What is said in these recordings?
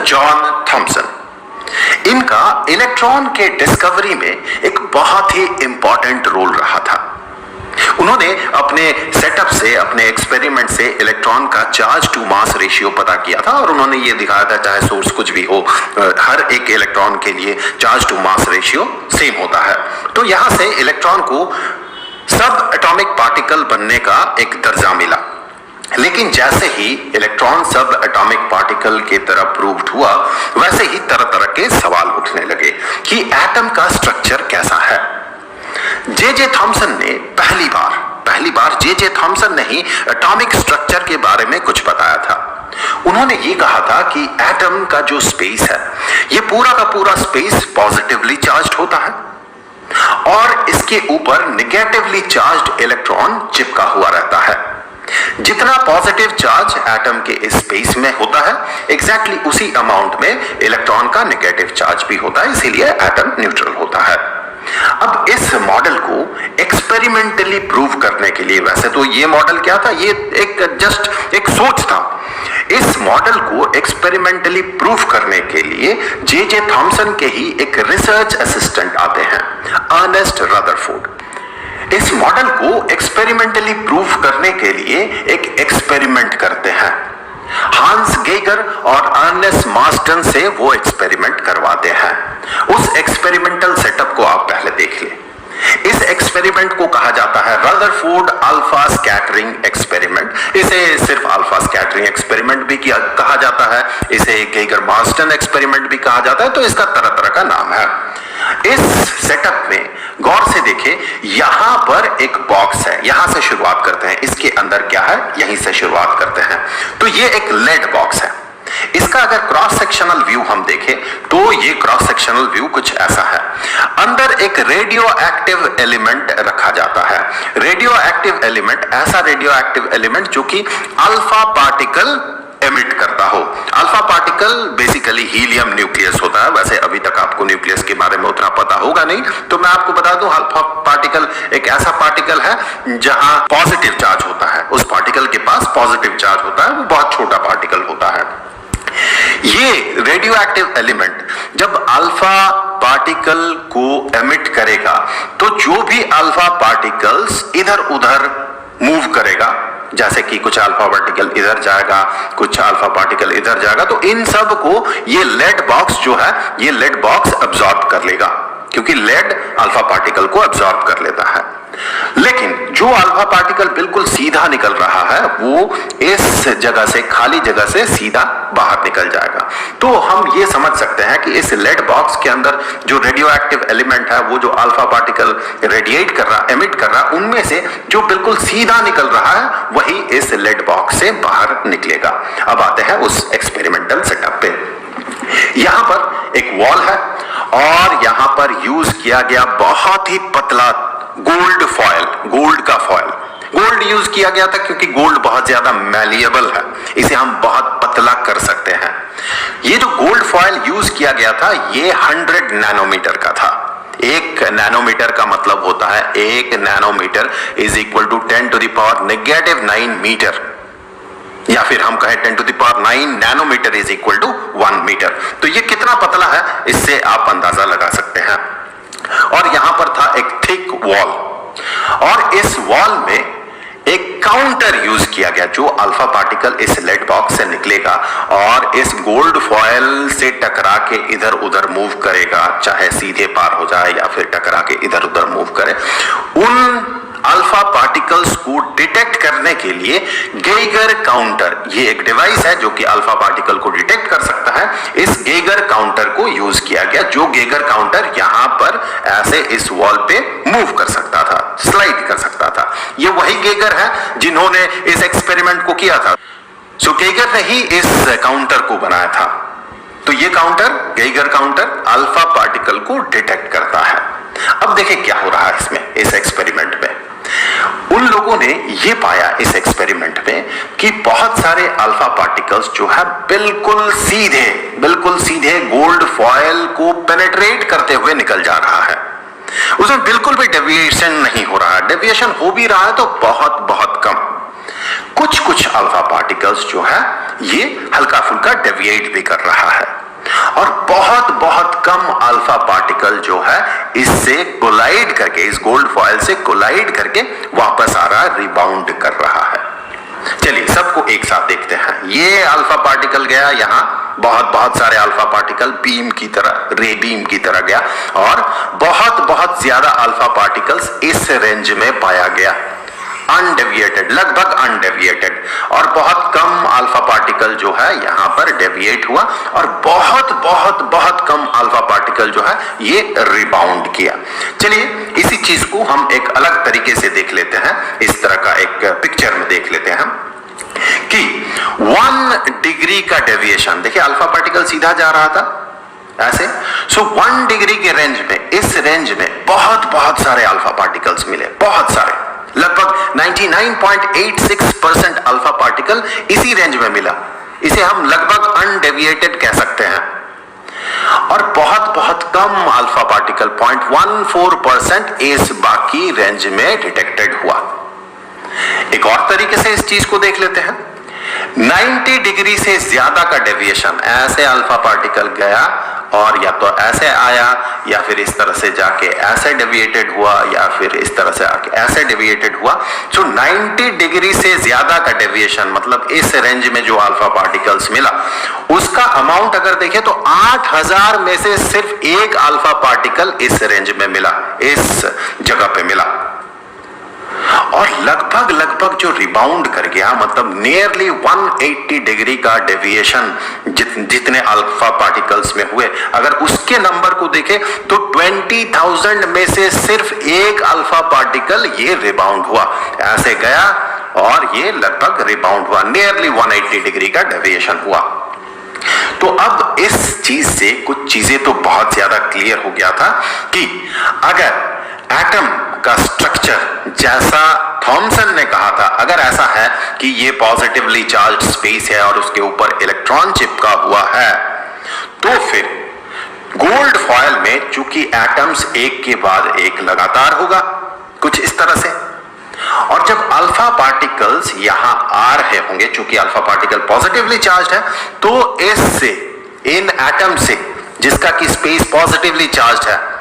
John Thomson. इनका electron के discovery में एक बहुत ही इंपॉर्टेंट रोल रहा था। उन्होंने अपने सेटअप से, अपने एक्सपेरिमेंट से इलेक्ट्रॉन का चार्ज टू मास रेशियो पता किया था और उन्होंने ये दिखाया था चाहे सोर्स कुछ भी हो, हर एक इलेक्ट्रॉन के लिए charge to mass ratio same होता है। तो यहां से इलेक्ट्रॉन को सब एटॉमिक पार्टिकल बनने का एक दर्जा मिला। लेकिन जैसे ही इलेक्ट्रॉन सब एटॉमिक पार्टिकल की तरह प्रूव्ड हुआ, वैसे ही तरह तरह के सवाल उठने लगे कि एटम का स्ट्रक्चर कैसा है। जे थॉमसन ने पहली बार जे थॉमसन ने ही एटॉमिक स्ट्रक्चर के बारे में कुछ बताया था। उन्होंने ये कहा था कि एटम का जो स्पेस है, ये पूरा का पूरा स्पेस पॉजिटिवली चार्ज्ड होता है और इसके ऊपर नेगेटिवली चार्ज्ड इलेक्ट्रॉन चिपका हुआ रहता है। जितना पॉजिटिव चार्ज एटम के इस स्पेस में होता है, एग्जैक्टली उसी अमाउंट में इलेक्ट्रॉन का नेगेटिव चार्ज भी होता है, इसीलिए एटम न्यूट्रल होता है। अब इस मॉडल को एक्सपेरिमेंटली प्रूव करने के लिए, वैसे तो ये मॉडल क्या था, ये एक सोच था। इस मॉडल को एक्सपेरिमेंटली प्रूव करने के लिए जे थॉमसन के ही एक रिसर्च असिस्टेंट आते हैं, अर्नेस्ट रदरफोर्ड। इस मॉडल को एक्सपेरिमेंटली प्रूव करने के लिए एक एक्सपेरिमेंट करते हैं। हांस गेगर और अर्नेस्ट मार्स्टन से वो एक्सपेरिमेंट करवाते हैं। उस एक्सपेरिमेंटल सेटअप को आप पहले देख लें। इस एक्सपेरिमेंट को कहा जाता है रदरफोर्ड अल्फा स्कैटरिंग एक्सपेरिमेंट। इसे सिर्फ अल्फा स्कैटरिंग एक्सपेरिमेंट भी कहा जाता है, इसे गेगर मार्स्टन एक्सपेरिमेंट भी कहा जाता है, तो इसका तरह तरह का नाम है। इस सेटअप में गौर से देखें, यहां पर एक बॉक्स है, यहां से शुरुआत करते हैं। इसके अंदर क्या है, यहीं से शुरुआत करते हैं। तो ये एक लेड बॉक्स है। इसका अगर क्रॉस सेक्शनल व्यू हम देखें तो ये क्रॉस सेक्शनल व्यू कुछ ऐसा है। अंदर एक रेडियो एक्टिव एलिमेंट रखा जाता है। रेडियो एक्टिव एलिमेंट, ऐसा रेडियो एक्टिव एलिमेंट जो कि अल्फा पार्टिकल एमिट करता हो। Alpha particle basically helium nucleus होता है। वैसे अभी तक आपको न्यूक्लियस के बारे में उतना पता होगा नहीं, तो मैं आपको बता दूं, अल्फा पार्टिकल एक ऐसा पार्टिकल है जहां पॉजिटिव चार्ज होता है। उस पार्टिकल के पास पॉजिटिव चार्ज होता है, वो बहुत छोटा पार्टिकल होता है। ये रेडियो एक्टिव एलिमेंट जब अल्फा पार्टिकल को एमिट करेगा, तो जो भी अल्फा पार्टिकल्स इधर उधर मूव करेगा, जैसे कि कुछ अल्फा पार्टिकल इधर जाएगा, कुछ अल्फा पार्टिकल इधर जाएगा, तो इन सब को ये लेड बॉक्स जो है, ये लेड बॉक्स अब्सॉर्ब कर लेगा, क्योंकि लेड अल्फा पार्टिकल को अब्सॉर्ब कर लेता है। लेकिन जो अल्फा पार्टिकल बिल्कुल सीधा निकल रहा है, वो इस जगह से, खाली जगह से सीधा बाहर निकल जाएगा। तो हम ये समझ सकते हैं कि इस लेड बॉक्स के अंदर जो रेडियो एक्टिव एलिमेंट है, वो जो अल्फा पार्टिकल रेडिएट कर रहा, एमिट कर रहा, उनमें से जो बिल्कुल सीधा निकल रहा है, वही इस लेड बॉक्स से बाहर निकलेगा। अब आते हैं उस एक्सपेरिमेंटल सेटअप पे। यहां पर एक वॉल है और यहां पर यूज किया गया बहुत ही पतला गोल्ड फॉयल, गोल्ड का फॉयल। गोल्ड यूज किया गया था क्योंकि गोल्ड बहुत ज्यादा मैलिएबल है, इसे हम बहुत पतला कर सकते हैं। ये जो गोल्ड फॉयल यूज किया गया था, ये 100 नैनोमीटर का था। 1 नैनोमीटर का मतलब होता है 1 nanometre is equal to 10⁻⁹ metre, या फिर हम कहें 10⁹ nanometre is equal to 1 metre. तो ये कितना पतला है, इससे आप अंदाजा लगा सकते हैं। और यहां पर था एक थिक वॉल, और इस वॉल में एक काउंटर यूज किया गया, जो अल्फा पार्टिकल इस लेड बॉक्स से निकलेगा और इस गोल्ड फॉयल से टकरा के इधर उधर मूव करेगा, चाहे सीधे पार हो जाए या फिर टकरा के इधर उधर मूव करे। उन अल्फा पार्टिकल्स को डिटेक्ट करने के लिए गेगर काउंटर, ये एक डिवाइस है जो कि अल्फा पार्टिकल को डिटेक्ट कर सकता है। इस गेगर काउंटर को यूज किया गया, जो गेगर काउंटर यहां पर ऐसे इस वॉल पे मूव कर सकता था, स्लाइड कर सकता था। ये वही गेगर है जिन्होंने इस एक्सपेरिमेंट को किया था। सो गेगर ने ही इस काउंटर को बनाया था। तो ये counter, Geiger counter, alpha particle को डिटेक्ट करता है। अब देखिए क्या हो रहा है इसमें, इस एक्सपेरिमेंट में। उन लोगों ने ये पाया इस एक्सपेरिमेंट में कि बहुत सारे अल्फा पार्टिकल्स जो है बिल्कुल सीधे गोल्ड फॉयल को पेनेट्रेट करते हुए निकल जा रहा है। उसमें बिल्कुल भी डेविएशन नहीं हो रहा है। डेविएशन हो भी रहा है तो बहुत बहुत कम। कुछ अल्फा पार्टिकल्स जो है ये हल्का फुल्का डेविएट भी कर रहा है। और बहुत बहुत कम अल्फा पार्टिकल जो है इससे कोलाइड करके, इस गोल्ड फॉयल से कोलाइड करके वापस आ रहा है, रिबाउंड कर रहा है। चलिए सबको एक साथ देखते हैं। ये अल्फा पार्टिकल गया यहां, बहुत सारे अल्फा पार्टिकल बीम की तरह, रे बीम की तरह गया, और बहुत ज्यादा अल्फा पार्टिकल्स इस रेंज में पाया गया, अनडेविएटेड, लगभग अनडेविएटेड, और बहुत कम अल्फा पार्टिकल जो है यहां पर डेविएट हुआ, और बहुत कम अल्फा पार्टिकल जो है ये रिबाउंड किया। चलिए इसी चीज को हम एक अलग तरीके से देख लेते हैं, इस तरह का एक पिक्चर में देख लेते हैं हम कि 1 डिग्री का डेविएशन, देखिए अल्फा पार्टिकल सीधा जा रहा था ऐसे, सो 1 डिग्री के रेंज में, इस रेंज में बहुत सारे अल्फा पार्टिकल्स मिले, बहुत सारे, लगभग 99.86% अल्फा पार्टिकल इसी रेंज में मिला। इसे हम लगभग अनडेविएटेड कह सकते हैं। और बहुत कम अल्फा पार्टिकल 0.14% इस बाकी रेंज में डिटेक्टेड हुआ। एक और तरीके से इस चीज को देख लेते हैं, 90 डिग्री से ज्यादा का डेविएशन, ऐसे अल्फा पार्टिकल गया और या तो ऐसे आया या फिर इस तरह से जाके ऐसे डेविएटेड हुआ या फिर इस तरह से आके ऐसे डेविएटेड हुआ। तो 90 डिग्री से ज्यादा का डेविएशन मतलब इस रेंज में जो अल्फा पार्टिकल्स मिला उसका अमाउंट अगर देखें तो 8000 में से सिर्फ एक अल्फा पार्टिकल इस रेंज में मिला, इस जगह पे मिला। और लगभग जो रिबाउंड कर गया, मतलब नियरली 180 डिग्री का डेविएशन जितने अल्फा पार्टिकल्स में हुए, अगर उसके नंबर को देखें तो 20,000 में से सिर्फ एक अल्फा पार्टिकल ये रिबाउंड हुआ, ऐसे गया और ये लगभग रिबाउंड हुआ, नियरली 180 डिग्री का डेविएशन हुआ। तो अब इस चीज से कुछ चीजें तो बहुत ज्यादा क्लियर हो गया था कि अगर एटम का स्ट्रक्चर जैसा थॉमसन ने कहा था, अगर ऐसा है कि ये पॉजिटिवली चार्ज स्पेस है और उसके ऊपर इलेक्ट्रॉन चिपका हुआ है, तो फिर गोल्ड फॉयल में चूंकि एटम्स एक के बाद एक लगातार होगा, कुछ इस तरह से, और जब अल्फा पार्टिकल्स यहां आ रहे होंगे, चूंकि अल्फा पार्टिकल पॉजिटिवली चार्ज है, तो इससे, इन एटम से जिसका कि स्पेस पॉजिटिवली चार्ज है,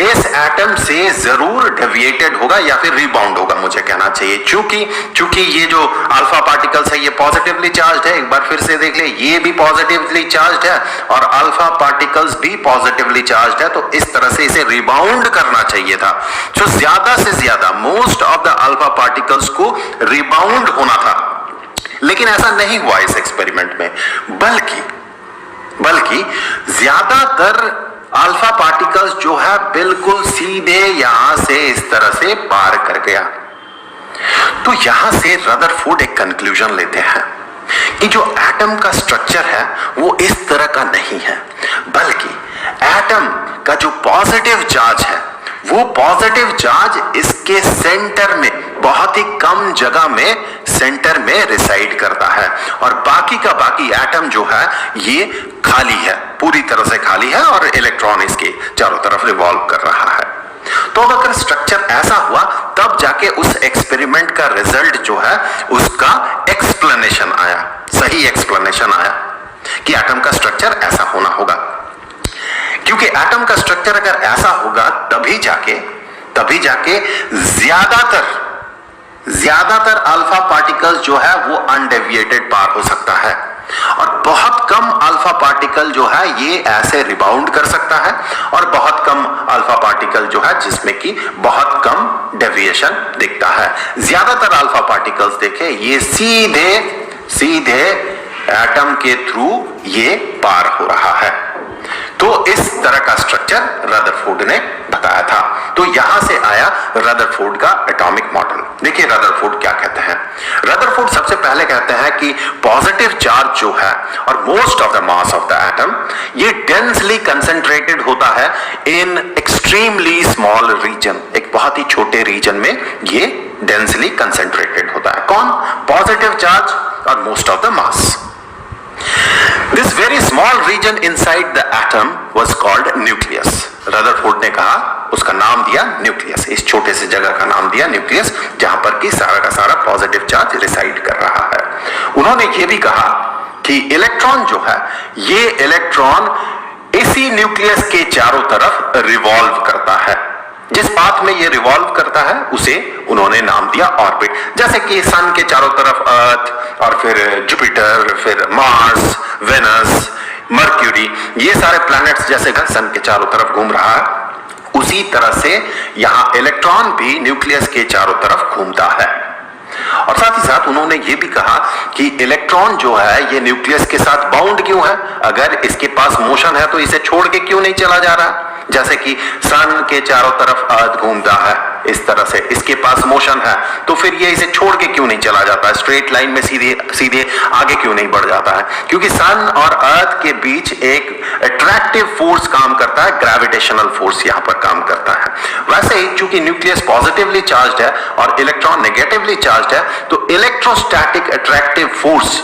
इस एटम से जरूर डेविएटेड होगा या फिर रिबाउंड होगा, मुझे कहना चाहिए, चूंकि ये जो अल्फा पार्टिकल्स है ये पॉजिटिवली चार्ज है, एक बार फिर से देख ले, ये भी पॉजिटिवली चार्ज है और अल्फा पार्टिकल्स भी पॉजिटिवली चार्ज है, तो इस तरह से इसे रिबाउंड करना चाहिए था। तो ज्यादा से ज्यादा most of the alpha particles को रिबाउंड होना था, लेकिन ऐसा नहीं हुआ इस एक्सपेरिमेंट में, बल्कि ज्यादातर अल्फा पार्टिकल्स जो है बिल्कुल सीधे यहां से इस तरह से पार कर गया। तो यहां से रदरफोर्ड एक कंक्लूजन लेते हैं कि जो एटम का स्ट्रक्चर है वो इस तरह का नहीं है, बल्कि एटम का जो पॉजिटिव चार्ज है वो पॉजिटिव चार्ज इसके सेंटर में, बहुत ही कम जगह में सेंटर में रिसाइड करता है, और बाकी का बाकी एटम जो है ये खाली है, पूरी तरह से खाली है और इलेक्ट्रॉन इसके चारों तरफ रिवॉल्व कर रहा है। तो अगर स्ट्रक्चर ऐसा हुआ तब जाके उस एक्सपेरिमेंट का रिजल्ट जो है उसका एक्सप्लेनेशन आया, सही एक्सप्लेनेशन आया कि एटम का स्ट्रक्चर ऐसा होना होगा, क्योंकि एटम का स्ट्रक्चर अगर ऐसा होगा तभी जाके ज्यादातर अल्फा पार्टिकल्स जो है वो अनडेविएटेड पार हो सकता है, और बहुत कम अल्फा पार्टिकल जो है ये ऐसे रिबाउंड कर सकता है, और बहुत कम अल्फा पार्टिकल जो है जिसमें कि बहुत कम डेविएशन दिखता है। ज्यादातर अल्फा पार्टिकल्स देखें ये सीधे एटम के थ्रू ये पार हो रहा है। तो इस तरह का स्ट्रक्चर रदरफोर्ड ने बताया था। तो यहां से आया रदरफोर्ड का एटॉमिक मॉडल। देखिए रदरफोर्ड क्या कहते हैं। रदरफोर्ड सबसे पहले कहते हैं कि पॉजिटिव चार्ज जो है और most of the mass of the atom ये डेंसली कंसेंट्रेटेड होता है इन एक्सट्रीमली स्मॉल रीजन, एक बहुत ही छोटे रीजन में ये डेंसली कंसेंट्रेटेड होता है। कौन? पॉजिटिव चार्ज और most of the mass. This very small region inside the atom was called nucleus. Rutherford ने कहा, उसका नाम दिया न्यूक्लियस, इस छोटे से जगह का नाम दिया न्यूक्लियस, जहां पर कि सारा का सारा पॉजिटिव चार्ज रिसाइड कर रहा है। उन्होंने ये भी कहा कि इलेक्ट्रॉन जो है ये इलेक्ट्रॉन इसी न्यूक्लियस के चारों तरफ रिवॉल्व करता है। जिस पाथ में ये रिवॉल्व करता है उसे उन्होंने नाम दिया ऑर्बिट। जैसे कि सन के चारों तरफ अर्थ और फिर जुपिटर, फिर मार्स, वेनस, मर्क्यूरी, ये सारे प्लैनेट्स जैसे सन के चारों तरफ घूम रहा है, उसी तरह से यहां इलेक्ट्रॉन भी न्यूक्लियस के चारों तरफ घूमता है। और साथ ही साथ उन्होंने ये भी कहा कि इलेक्ट्रॉन जो है ये न्यूक्लियस के साथ बाउंड क्यों है, अगर इसके पास मोशन है तो इसे छोड़ के क्यों नहीं चला जा रहा। जैसे कि सन के चारों तरफ अर्थ घूमता है इस तरह से, इसके पास मोशन है तो फिर ये इसे छोड़ के क्यों नहीं चला जाता है, स्ट्रेट लाइन में सीधे सीधे आगे क्यों नहीं बढ़ जाता है, क्योंकि सन और अर्थ के बीच एक अट्रैक्टिव फोर्स काम करता है, ग्रेविटेशनल फोर्स यहां पर काम करता है। वैसे ही चूंकि न्यूक्लियस पॉजिटिवली चार्ज्ड है और इलेक्ट्रॉन नेगेटिवली चार्ज्ड है, तो इलेक्ट्रोस्टैटिक अट्रैक्टिव फोर्स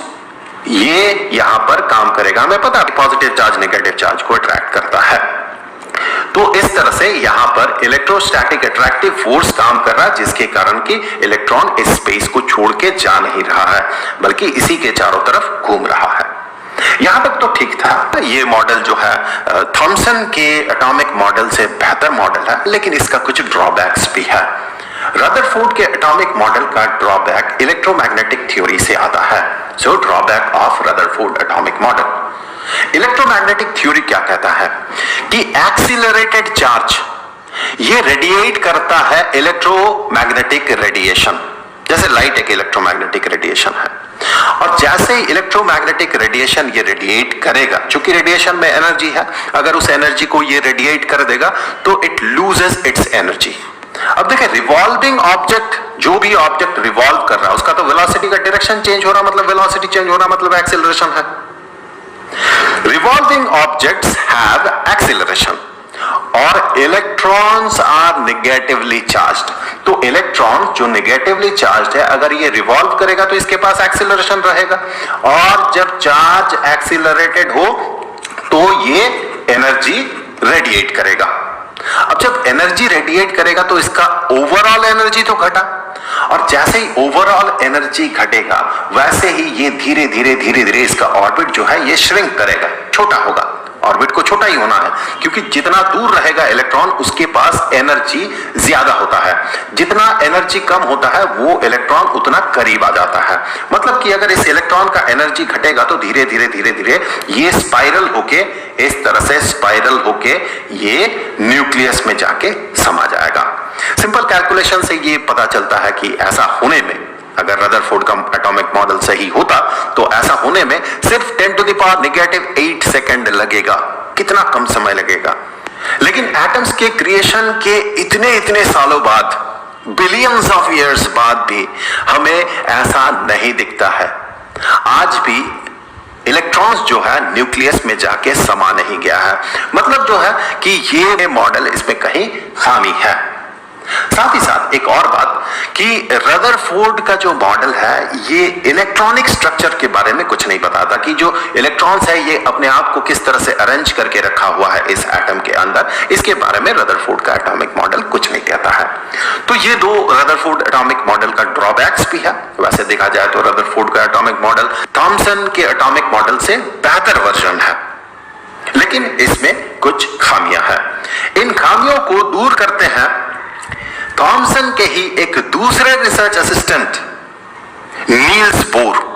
ये यहां पर काम करेगा। हमें पता है पॉजिटिव चार्ज नेगेटिव चार्ज को अट्रैक्ट करता है। तो इस तरह से यहां पर इलेक्ट्रोस्टैटिक अट्रैक्टिव फोर्स काम कर रहा है, जिसके कारण कि इलेक्ट्रॉन इस स्पेस को छोड़ के जा नहीं रहा है बल्कि इसी के चारों तरफ घूम रहा है। यहां तक तो ठीक था। ये मॉडल जो है थॉमसन के एटॉमिक मॉडल से बेहतर मॉडल है, लेकिन इसका कुछ ड्रॉबैक्स भी है। रदरफोर्ड के एटॉमिक मॉडल का ड्रॉबैक इलेक्ट्रोमैग्नेटिक थ्योरी से आता है। So drawback of Rutherford atomic model. Electromagnetic theory क्या कहता है कि एक्सीलरेटेड चार्ज ये रेडिएट करता है इलेक्ट्रोमैग्नेटिक रेडिएशन, जैसे लाइट एक इलेक्ट्रोमैग्नेटिक रेडिएशन है। और जैसे इलेक्ट्रोमैग्नेटिक रेडिएशन ये रेडिएट करेगा, क्योंकि रेडिएशन में एनर्जी है, अगर उस एनर्जी को ये रेडिएट कर देगा तो इट लूजेस इट्स एनर्जी। अब देखिए रिवॉल्विंग ऑब्जेक्ट, जो भी ऑब्जेक्ट रिवॉल्व कर रहा है उसका तो वेलोसिटी का डायरेक्शन चेंज हो रहा, मतलब वेलोसिटी चेंज हो रहा मतलब एक्सीलरेशन है। रिवॉल्विंग ऑब्जेक्ट्स हैव एक्सीलरेशन और इलेक्ट्रॉन्स आर नेगेटिवली चार्ज्ड। तो इलेक्ट्रॉन जो नेगेटिवली चार्ज्ड है, अगर ये रिवॉल्व करेगा तो इसके पास एक्सीलरेशन रहेगा, और जब चार्ज एक्सीलरेटेड हो तो ये एनर्जी रेडिएट करेगा। अब जब एनर्जी रेडिएट करेगा तो इसका ओवरऑल एनर्जी तो घटा, और जैसे ही ओवरऑल एनर्जी घटेगा वैसे ही ये धीरे धीरे इसका ऑर्बिट जो है ये श्रिंक करेगा, छोटा होगा। ऑर्बिट को छोटा ही होना है, क्योंकि जितना दूर रहेगा इलेक्ट्रॉन उसके पास एनर्जी ज्यादा होता है, जितना एनर्जी कम होता है वो इलेक्ट्रॉन उतना करीब आ जाता है। मतलब कि अगर इस इलेक्ट्रॉन का एनर्जी घटेगा तो धीरे धीरे ये स्पाइरल होके, इस तरह से स्पाइरल होके ये न्यूक्लियस में जाके समा जाएगा। सिंपल कैलकुलेशन से ये पता चलता है कि ऐसा होने में, अगर रदरफोर्ड का एटॉमिक मॉडल सही होता तो ऐसा होने में सिर्फ 10⁻⁸ सेकंड लगेगा। कितना कम समय लगेगा। लेकिन एटम्स के क्रिएशन के इतने सालों बाद, बिलियंस ऑफ ईयर्स बाद भी हमें ऐसा नहीं दिखता है। आज भी इलेक्ट्रॉन्स जो है न्यूक्लियस में जाके समा नहीं गया है। मतलब जो है कि ये मॉडल, इसमें कहीं खामी है। साथ ही साथ एक और बात कि रदरफोर्ड का जो मॉडल है ये इलेक्ट्रॉनिक स्ट्रक्चर के बारे में कुछ नहीं बताता, कि जो इलेक्ट्रॉन्स है ये अपने आप को किस तरह से अरेंज करके रखा हुआ है इस एटम के अंदर, इसके बारे में रदरफोर्ड का एटॉमिक मॉडल कुछ नहीं कहता है। तो ये दो रदरफोर्ड एटॉमिक मॉडल का ड्रॉबैक्स भी है। वैसे देखा जाए तो रदरफोर्ड का एटॉमिक मॉडल थॉमसन के एटॉमिक मॉडल से बेहतर वर्जन है, लेकिन इसमें कुछ खामियां हैं। इन खामियों को दूर करते हैं थॉमसन के ही एक दूसरे रिसर्च असिस्टेंट नील्स बोर।